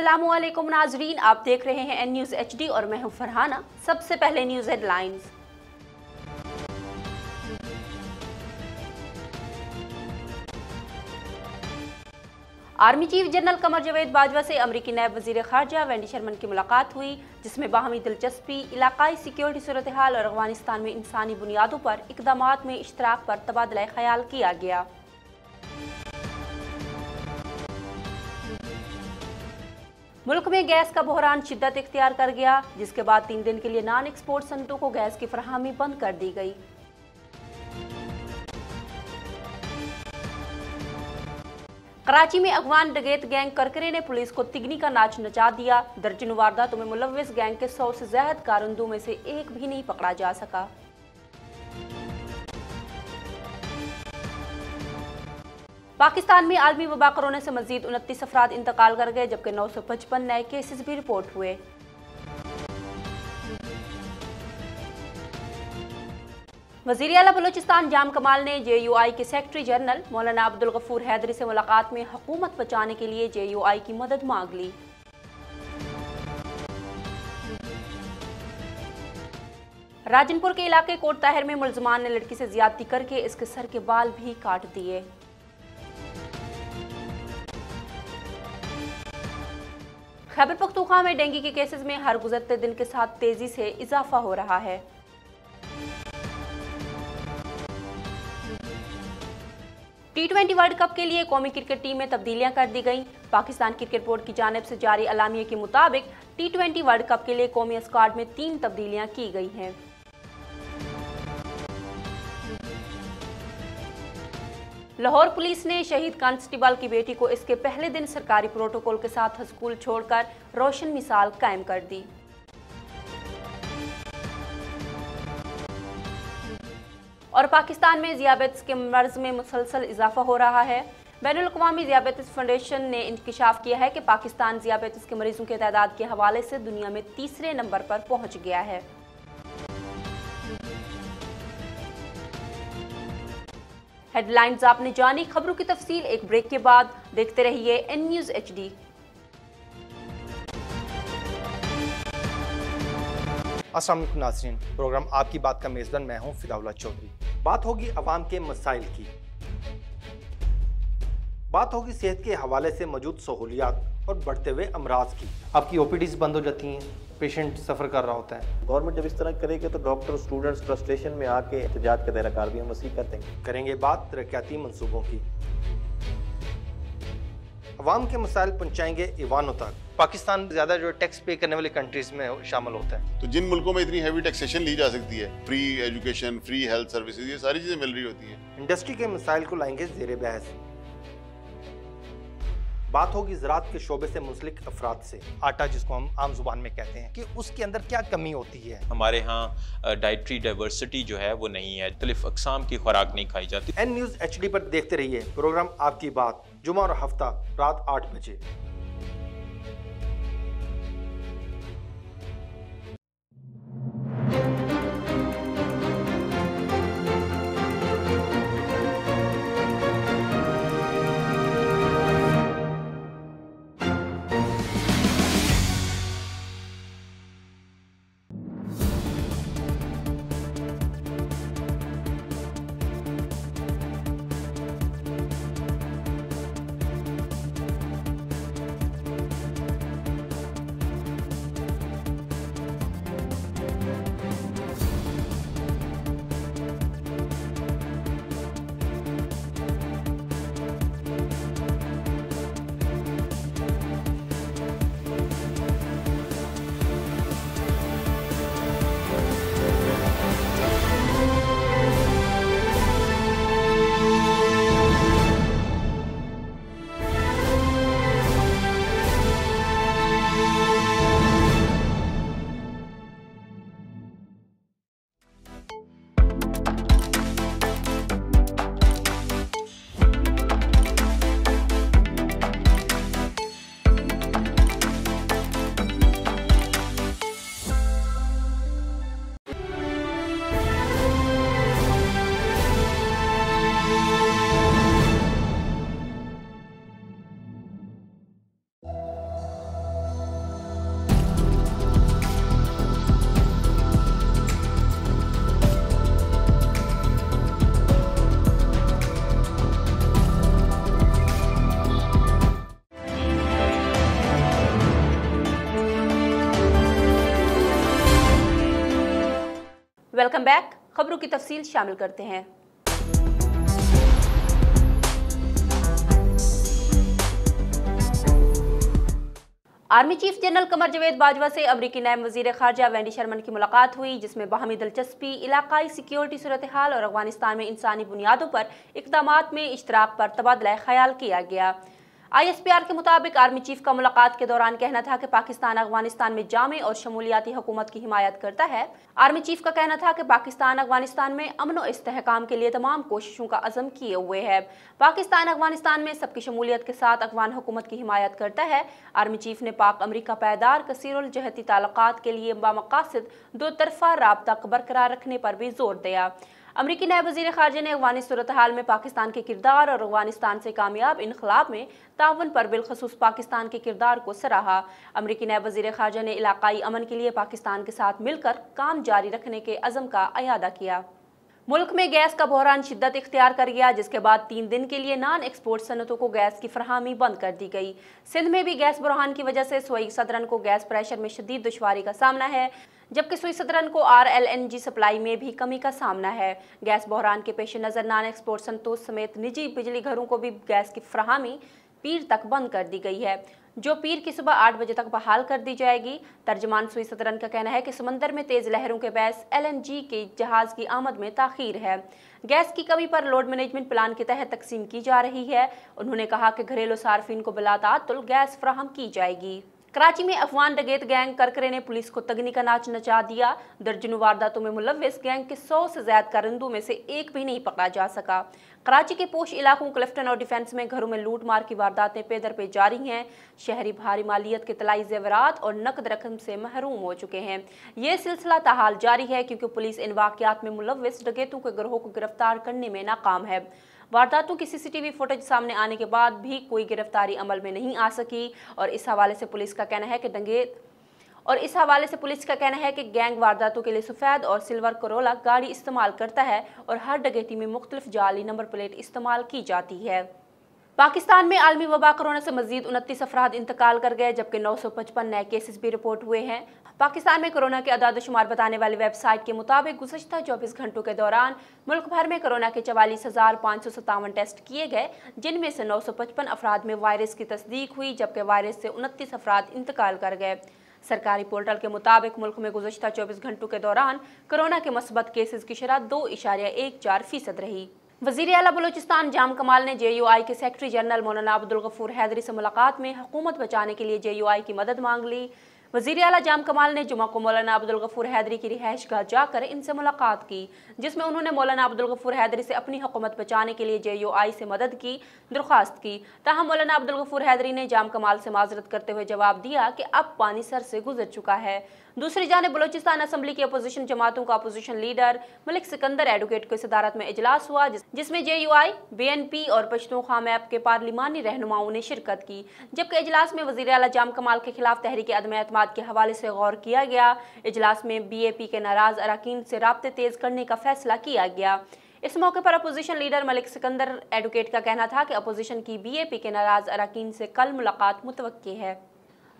अस्सलामुअलैकुम नाजरीन, आप देख रहे हैं एन न्यूज़ HD और मैं हूं फरहाना। सबसे पहले news headlines. Army chief general Qamar Javed Bajwa से अमरीकी नायब वजीर खारजा वेंडी शर्मन की मुलाकात हुई, जिसमें बाहमी दिलचस्पी, इलाकाई सिक्योरिटी सूरत हाल और अफगानिस्तान में इंसानी बुनियादों पर इक़दामात में इश्तराक पर तबादला ख्याल किया गया। मुल्क में गैस का बहरान शिद्दत इख्तियार कर गया, जिसके बाद 3 दिन के लिए नॉन एक्सपोर्ट सनतों को गैस की फराहमी बंद कर दी गई। कराची में अफगान डकैत गैंग करकरे ने पुलिस को तिगनी का नाच नचा दिया। दर्जनों वारदातों में मुलव्विस गैंग के 100 से ज्यादा कारकुनों में से एक भी नहीं पकड़ा जा सका। पाकिस्तान में आलमी वबा कोरोना से मजीद 29 अफराद इंतकाल कर गए, जबकि 955 नए केसेस भी रिपोर्ट हुए। वज़ीर आला बलूचिस्तान जाम कमाल ने JUI के सेक्रेटरी जनरल मौलाना अब्दुल गफूर हैदरी से मुलाकात में हुकूमत बचाने के लिए JUI की मदद मांग ली। राजनपुर के इलाके कोट ताहिर में मुलजमान ने लड़की से ज्यादती करके इसके सर के बाल भी काट दिए। खैबर पख्तूनख्वा में डेंगू के केसेस में हर गुजरते दिन के साथ तेजी से इजाफा हो रहा है। T20 वर्ल्ड कप के लिए कौमी क्रिकेट टीम में तब्दीलियां कर दी गईं। पाकिस्तान क्रिकेट बोर्ड की जानिब से जारी अलामिया के मुताबिक T20 वर्ल्ड कप के लिए कौमी स्क्वाड में 3 तब्दीलियां की गई हैं। लाहौर पुलिस ने शहीद कांस्टेबल की बेटी को इसके पहले दिन सरकारी प्रोटोकॉल के साथ स्कूल छोड़कर रोशन मिसाल कायम कर दी। और पाकिस्तान में ज़ियाबेतिस के मर्ज में मुसलसल इजाफा हो रहा है। बैनुल अक़वामी ज़ियाबेतिस फाउंडेशन ने इंकशाफ किया है कि पाकिस्तान ज़ियाबेतिस के मरीजों के तादाद के हवाले से दुनिया में तीसरे नंबर पर पहुंच गया है। हेडलाइंस आपने जानी, खबरों की तफसील एक ब्रेक के बाद। देखते रहिए एन न्यूज़ HD। अस्सलाम वालेकुम नाज़रीन, प्रोग्राम आपकी बात का मेज़बान मैं हूं फिदाउल्लाह चौधरी। बात होगी अवाम के मसाइल की, बात होगी सेहत के हवाले से मौजूद सहूलियात और बढ़ते हुए अमराज की। आपकी OPDs बंद हो जाती हैं, पेशेंट सफ़र कर रहा होता है। गवर्नमेंट जब इस तरह करेगी तो डॉक्टर स्टूडेंट्स फ्रस्ट्रेशन में आके एहतजाज का दायरा कार भी हम वसी कर देंगे। करेंगे बात तरक्याती मंसूबों की, अवाम के मसाइल पहुँचाएंगे ईवानों तक। पाकिस्तान ज़्यादा जो टैक्स पे करने वाली कंट्रीज में शामिल होता है। तो जिन मुल्कों में इतनी हैवी टैक्सेशन ली जा सकती है, free education, free health services, ये सारी चीज़ें मिल रही होती हैं। इंडस्ट्री के मसाइल को लाएंगे ज़ेरे बहस। बात होगी ज़राअत के शोबे से मुंसलिक अफराद से। आटा जिसको हम आम जुबान में कहते हैं, कि उसके अंदर क्या कमी होती है। हमारे यहाँ डाइटरी डाइवर्सिटी जो है वो नहीं है, मुख्तलिफ अक़साम की खुराक नहीं खाई जाती। एन न्यूज़ HD पर देखते रहिए प्रोग्राम आपकी बात, जुमा और हफ्ता रात 8 बजे। Welcome back. खबरों की तफसील शामिल करते हैं। आर्मी चीफ जनरल कमर जवेद बाजवा से अमरीकी नायब वजीर खारजा वेंडी शर्मन की मुलाकात हुई, जिसमें बाहमी दिलचस्पी, इलाकाई सिक्योरिटी सूरत हाल और अफगानिस्तान में इंसानी बुनियादों पर इक़दामात में इश्तराक पर तबादला ख्याल किया गया। ISPR के मुताबिक आर्मी चीफ का मुलाकात के दौरान कहना था कि पाकिस्तान अफगानिस्तान में जामे और शमूलियाती हुकूमत की हिमायत करता है। आर्मी चीफ का कहना था कि पाकिस्तान अफगानिस्तान में अमन और इस्तेहकाम के लिए तमाम कोशिशों का अज़म किए हुए है। पाकिस्तान अफगानिस्तान में सबकी शमूलियत के साथ अफगान हुकूमत की हिमायत करता है। आर्मी चीफ ने पाक अमरीका पायदार कसीरुल जहती ताल्लुकात के लिए बामकासद दो तरफा राबता बरकरार रखने पर भी जोर दिया। अमरीकी नायब वज़ीर ख़ारजा ने अफ़गानी सूरत हाल में पाकिस्तान के किरदार और अफ़गानिस्तान से कामयाब इनक़लाब में ताउन पर बिलखसूस पाकिस्तान के किरदार को सराहा। अमरीकी नायब वज़ीर ख़ारजा ने इलाकाई अमन के लिए पाकिस्तान के साथ मिलकर काम जारी रखने के अज़म का अयादा किया। मुल्क में गैस का बहरान शिद्दत इख्तियार कर गया, जिसके बाद 3 दिन के लिए नॉन एक्सपोर्ट सनतों को गैस की फरहमी बंद कर दी गई। सिंध में भी गैस बहरान की वजह से सोई सदरन को गैस प्रेशर में शदीद दुश्वारी का सामना है, जबकि सुई सदरन को RLNG सप्लाई में भी कमी का सामना है। गैस बहरान के पेश नज़र नॉन एक्सपोर्ट सनतों समेत निजी बिजली घरों को भी गैस की फरहमी पीर तक बंद कर दी गई है, जो पीर की सुबह 8 बजे तक बहाल कर दी जाएगी। तर्जमान सुई सदरन का कहना है कि समंदर में तेज लहरों के बायस LNG के जहाज की आमद में ताखीर है। गैस की कमी पर लोड मैनेजमेंट प्लान के तहत तकसीम की जा रही है। उन्होंने कहा कि घरेलू सार्फिन को बिलातातुल गैस फराहम की जाएगी। कराची में अफगान डकैत गैंग करकरे ने पुलिस को तगनी का नाच नचा दिया। दर्जनों वारदातों में मुलव्विस गैंग के 100 से ज्यादा कारिंदों में से एक भी नहीं पकड़ा जा सका। कराची के पोश इलाकों क्लिफ्टन और डिफेंस में घरों में लूट मार की वारदातें पेदर पे जारी हैं। शहरी भारी मालियत के तलाई जेवरात और नकद रकम से महरूम हो चुके हैं। ये सिलसिला ताहाल जारी है, क्योंकि पुलिस इन वाक़यात में मुलव्विस डकैतों के गिरोह को गिरफ्तार करने में नाकाम है। वारदातों की CCTV फुटेज सामने आने के बाद भी कोई गिरफ्तारी अमल में नहीं आ सकी और इस हवाले से पुलिस का कहना है कि गैंग वारदातों के लिए सफ़ेद और सिल्वर करोला गाड़ी इस्तेमाल करता है और हर डकैती में मुख्तलिफ जाली नंबर प्लेट इस्तेमाल की जाती है। पाकिस्तान में आलमी वबा कोरोना से मजीद 29 अफराद इंतकाल कर गए, जबकि 955 नए केसेस भी रिपोर्ट हुए हैं। पाकिस्तान में कोरोना के अदाद शुमार बताने वाली वेबसाइट के मुताबिक गुज़श्ता 24 घंटों के दौरान मुल्क भर में कोरोना के 44,557 टेस्ट किए गए, जिनमें से 955 अफराद में वायरस की तस्दीक हुई, जबकि वायरस से 29 अफराद इंतकाल कर गए। सरकारी पोर्टल के मुताबिक मुल्क में गुज़श्ता 24 घंटों के दौरान कोरोना के मस्बत केसेस की शरह 2.14% रही। वज़ीर आला बलूचिस्तान जाम कमाल ने JUI के सेक्रेटरी जनरल मौलाना अब्दुल गफूर हैदरी से मुलाकात में हुकूमत बचाने के लिए JUI की मदद मांग ली। वज़ीर आला जाम कमाल ने जुमा को मौलाना अब्दुल गफूर हैदरी की रिहाइश गाह जाकर इनसे मुलाकात की, जिसमें उन्होंने मौलाना अब्दुल गफूर हैदरी से अपनी हुकूमत बचाने के लिए JUI से मदद की दरख्वास्त की। ताहम मौलाना अब्दुल गफूर हैदरी ने जाम कमाल से माजरत करते हुए जवाब दिया कि अब पानी सर से गुजर चुका है। दूसरी जानिब बलूचिस्तान असम्बली की अपोजिशन जमातों का opposition leader Malik Sikandar advocate की सदारत में इजलास हुआ, जिसमें JUI, BNP और पश्तूनख्वा मैप के पार्लिमानी रहनुमाओं ने शिरकत की। जबकि इजलास में वज़ीर आला जाम कमाल के खिलाफ तहरीक अदम एतमाद के हवाले से गौर किया गया। इजलास में BAP के नाराज अरकान से राब्ते तेज करने का फैसला किया गया। इस मौके पर opposition leader Malik Sikandar advocate का कहना था कि अपोजिशन की BAP के नाराज अरकान से कल मुलाकात मुतवक्की है।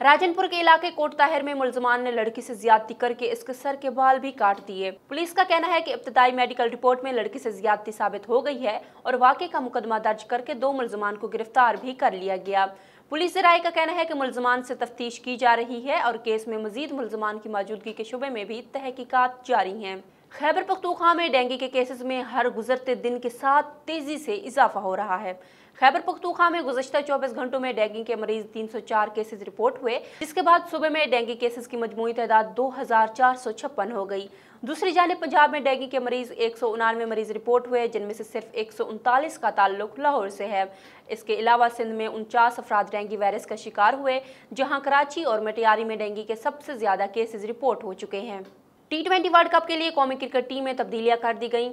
राजनपुर के इलाके कोट ताहिर में मुलजमान ने लड़की से ज्यादती करके इसके सर के बाल भी काट दिए। पुलिस का कहना है कि इब्तदाई मेडिकल रिपोर्ट में लड़की से ज्यादती साबित हो गई है और वाक़े का मुकदमा दर्ज करके 2 मुलजमान को गिरफ्तार भी कर लिया गया। पुलिस ज़राए का कहना है कि मुलजमान से तफ्तीश की जा रही है और केस में मजीद मुलजमान की मौजूदगी के शुबे में भी तहकीकात जारी हैं। खैबर पख्तूनख्वा में डेंगू के केसेस में हर गुजरते दिन के साथ तेजी से इजाफा हो रहा है। खैबर पख्तूनख्वा में गुज़श्ता 24 घंटों में डेंगू के मरीज 304 केसेस रिपोर्ट हुए, जिसके बाद सुबह में डेंगू केसेस की मजमूई तादाद 2456 हो गई। दूसरी जानिब पंजाब में डेंगू के मरीज 199 मरीज रिपोर्ट हुए, जिनमें से सिर्फ 139 का ताल्लुक लाहौर से है। इसके अलावा सिंध में 49 अफराद डेंगू वायरस का शिकार हुए, जहां कराची और मटियारी में डेंगू के सबसे ज्यादा केसेस रिपोर्ट हो चुके हैं। T20 वर्ल्ड कप के लिए कौमी क्रिकेट टीम में तब्दीलियां कर दी गईं।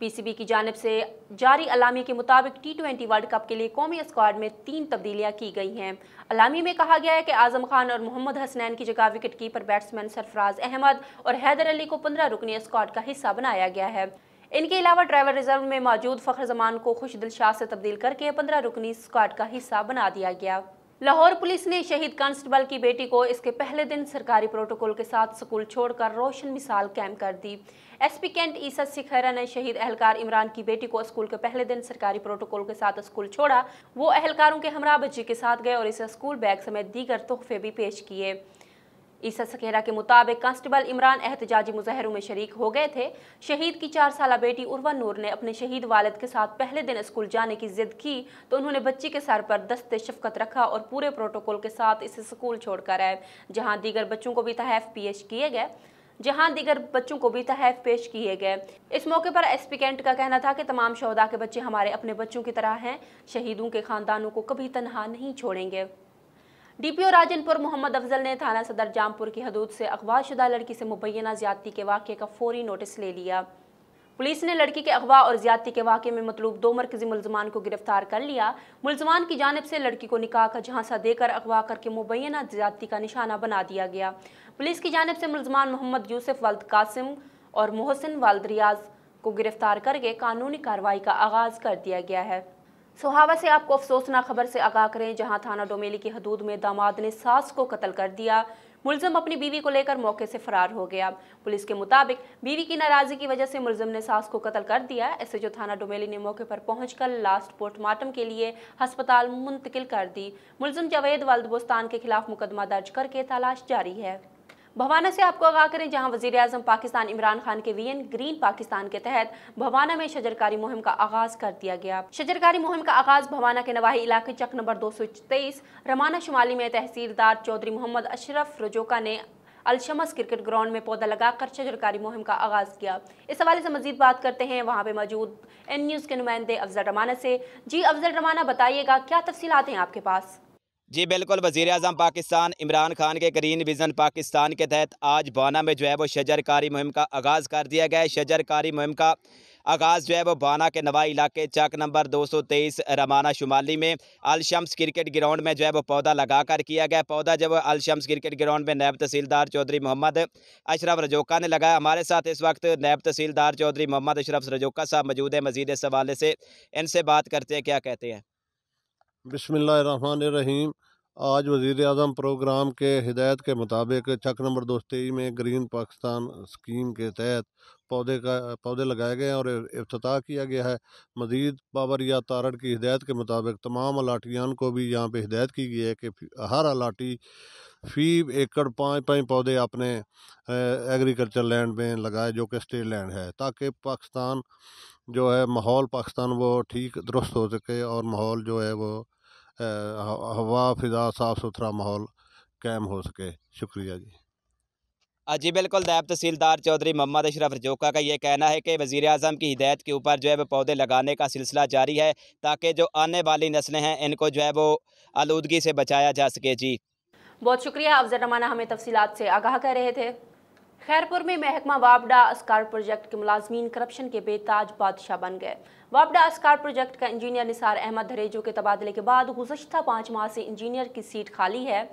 PCB की जानिब से जारी अलामी के मुताबिक T20 वर्ल्ड कप के लिए कौमी स्क्वाड में 3 तब्दीलियां की गई हैं। अलामी में कहा गया है कि आजम खान और मोहम्मद हसनैन की जगह wicket keeper batsman Sarfaraz Ahmed और हैदर अली को 15 रुकनी स्क्वाड का हिस्सा बनाया गया है। इनके अलावा ड्राइवर रिजर्व में मौजूद फ़ख्र जमान को खुशदिल शाह से तब्दील करके 15 रुकनी स्क्वाड का हिस्सा बना दिया गया। लाहौर पुलिस ने शहीद कांस्टेबल की बेटी को इसके पहले दिन सरकारी प्रोटोकॉल के साथ स्कूल छोड़कर रोशन मिसाल कायम कर दी। एसपी कैंट ईसा सिखैरा ने शहीद एहलकार इमरान की बेटी को स्कूल के पहले दिन सरकारी प्रोटोकॉल के साथ स्कूल छोड़ा। वो अहलकारों के हमरा बच्ची के साथ गए और इसे स्कूल बैग समेत दीगर तोहफे भी पेश किए। ईसा सखेरा के मुताबिक कांस्टेबल इमरान एहतजाजी मुजाहरों में शरीक हो गए थे। शहीद की 4 साला बेटी उर्वा नूर ने अपने शहीद वालिद के साथ पहले दिन स्कूल जाने की जिद की तो उन्होंने बच्ची के सर पर दस्ते शफकत रखा और पूरे प्रोटोकॉल के साथ इसे स्कूल छोड़कर आए, जहां दीगर बच्चों को भी तहफ़ पेश किए गए। इस मौके पर एसपी कैंट का कहना था कि तमाम शोहदा के बच्चे हमारे अपने बच्चों की तरह हैं, शहीदों के खानदानों को कभी तनहा नहीं छोड़ेंगे। डीपीओ राजनपुर मोहम्मद अफजल ने थाना सदर जामपुर की हदूद से अगवाशुदा लड़की से मुबैना ज्यादती के वाक़े का फौरी नोटिस ले लिया। पुलिस ने लड़की के अगवा और ज्यादती के वाक़े में मतलूब 2 मरकजी मुलजमान को गिरफ्तार कर लिया। मुलजमान की जानिब से लड़की को निकाह का झांसा देकर अगवा करके मुबैना ज्यादती का निशाना बना दिया गया। पुलिस की जानिब से मुलजमान मोहम्मद यूसुफ वल्द कासिम और मोहसिन वल्द रियाज को गिरफ्तार करके कानूनी कार्रवाई का आगाज कर दिया गया है। सोहावा से आपको अफसोसनाक खबर से आगाह करें, जहां थाना डोमेली की हदूद में दामाद ने सास को कत्ल कर दिया। मुलजिम अपनी बीवी को लेकर मौके से फरार हो गया। पुलिस के मुताबिक बीवी की नाराजगी की वजह से मुलजिम ने सास को कत्ल कर दिया। एसएचओ थाना डोमेली ने मौके पर पहुंचकर लास्ट पोस्टमार्टम के लिए अस्पताल मुंतकिल कर दी। मुलजिम जावेद वल्द बोस्तान के खिलाफ मुकदमा दर्ज करके तलाश जारी है। भवाना से आपको आगाह करें, जहां वजीर आजम पाकिस्तान इमरान खान के वीएन ग्रीन पाकिस्तान के तहत भवाना में शजरकारी मुहिम का आगाज कर दिया गया। शजरकारी मुहिम का आगाज भवाना के नवाही इलाके चक नंबर 223 रमाना शुमाली में तहसीलदार चौधरी मोहम्मद अशरफ रजोका ने अलशमस क्रिकेट ग्राउंड में पौधा लगाकर शजरकारी मुहिम का आगाज किया। इस हवाले से मजीद बात करते हैं वहां पे मौजूद एन न्यूज़ के नुमाइंदे अफजल रमाना से। जी अफजल रमाना, बताइएगा क्या तफसीलात हैं आपके पास? जी बिल्कुल, वज़ीर आज़म पाकिस्तान इमरान खान के ग्रीन विज़न पाकिस्तान के तहत आज बाना में जो है वो शजरकारी मुहिम का आगाज़ कर दिया गया है। शजरकारी मुहिम का आगाज़ जो है वो बाना के नवाई इलाके चक नंबर 223 रमाना शुमाली में अलशम्स क्रिकेट ग्राउंड में जो है वो पौधा लगा कर किया गया। पौधा जब अलशम्स क्रिकेट ग्राउंड में नायब तहसीलदार चौधरी मोहम्मद अशरफ रजोका ने लगाया। हमारे साथ इस वक्त नायब तहसीलदार चौधरी मोहम्मद अशरफ रजोका साहब मौजूद है। मज़ीद इस हवाले से इनसे बात करते हैं, क्या कहते हैं। बिस्मिल्लाहिर्रहमानिर्रहीम। आज वज़ीर आज़म प्रोग्राम के हिदायत के मुताबिक चक नंबर 223 में ग्रीन पाकिस्तान स्कीम के तहत पौधे लगाए गए हैं और इफ्तिताह किया गया है। मज़ीद बाबरिया तारड़ की हिदायत के मुताबिक तमाम अलाटियान को भी यहाँ पे हिदायत की गई है कि हर अलाटी फ़ी एकड़ 5-5 पौधे अपने एग्रीकल्चर लैंड में लगाए, जो कि स्टेट लैंड है, ताकि पाकिस्तान जो है माहौल पाकिस्तान वो ठीक दुरुस्त हो सके और माहौल जो है वो हवा फिजा साफ़ सुथरा माहौल कायम हो सके। शुक्रिया जी। जी बिल्कुल, नायब तहसीलदार चौधरी मोहम्मद अशरफ रजोका का ये कहना है कि वज़ीर आज़म की हिदायत के ऊपर जो है वो पौधे लगाने का सिलसिला जारी है, ताकि जो आने वाली नस्लें हैं इनको जो है वो आलूदगी से बचाया जा सके। जी बहुत शुक्रिया अफजल रमाना, हमें तफसीलात से आगाह कर रहे थे। खैरपुर में महकमा वापडा अस्कार प्रोजेक्ट के मुलाजमीन करप्शन के बेताज बादशाह बन गए। वापडा अस्कार प्रोजेक्ट का इंजीनियर निसार अहमद धरेजो के तबादले के बाद गुज़श्ता 5 माह से इंजीनियर की सीट खाली है।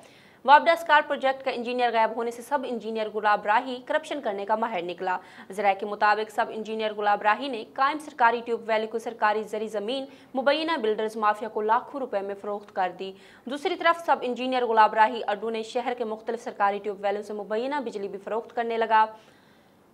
वापडा अस्कार प्रोजेक्ट का इंजीनियर गायब होने से सब इंजीनियर गुलाब राही करप्शन करने का माहिर निकला। ज़राए के मुताबिक सब इंजीनियर गुलाब राही ने कायम सरकारी ट्यूब वैली को सरकारी जरी ज़मीन मुबैना बिल्डर्स माफिया को लाखों रुपए में फ़रोख्त कर दी। दूसरी तरफ सब इंजीनियर गुलाब राही अड्डू ने शहर के मुख्तलिफ सरकारी ट्यूब वैलियों से मुबैना बिजली भी फ़रोख्त करने लगा।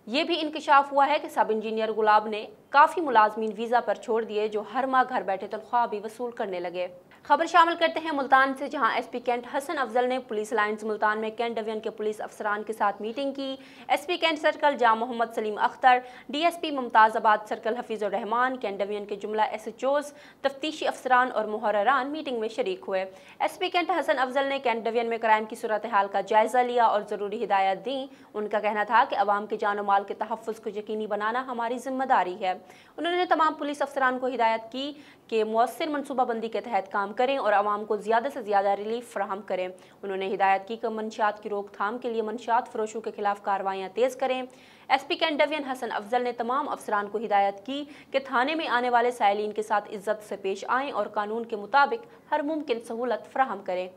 ये भी इंकशाफ हुआ है कि सब इंजीनियर गुलाब ने काफ़ी मुलाजमीन वीज़ा पर छोड़ दिए, जो हर माह घर बैठे तनख्वाह भी वसूल करने लगे। खबर शामिल करते हैं मुल्तान से, जहां एसपी कैंट हसन अफजल ने पुलिस लाइन्स मुल्तान में कैंट डिवीजन के पुलिस अफसरान के साथ मीटिंग की। एसपी कैंट सर्कल जा Mohammad Salim Akhtar, DSP Mumtazabad circle Hafizur Rahman, cantt division के जुमला एसएचओज़, तफ्तीशी अफसरान और मुहर्ररान मीटिंग में शरीक हुए। एसपी कैंट हसन अफजल ने कैंट डिवीजन में क्राइम की सूरत हाल का जायज़ा लिया और ज़रूरी हिदायत दी। उनका कहना था कि अवाम के जान माल के तहफ़्फ़ुज़ को यकीनी बनाना हमारी जिम्मेदारी है। उन्होंने तमाम पुलिस अफसरान को हिदायत की कि मुअस्सिर मनसूबाबंदी के तहत काम करें और आवाम को ज़्यादा से ज़्यादा रिलीफ फराहम करें। उन्होंने हिदायत की कि मंशियात की रोकथाम के लिए मंशियात फरोशों के खिलाफ कार्रवाइयाँ तेज़ करें। SP cantt division Hasan Afzal ने तमाम अफसरान को हिदायत की कि थाने में आने वाले साइलिन के साथ इज्जत से पेश आएँ और कानून के मुताबिक हर मुमकिन सहूलत फराहम करें।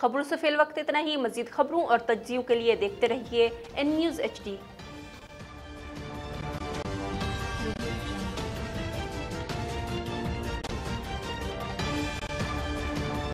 खबरों से फिल वक्त इतना ही। मज़ीद खबरों और तज्ज़ियों के लिए देखते रहिए एन न्यूज़ HD।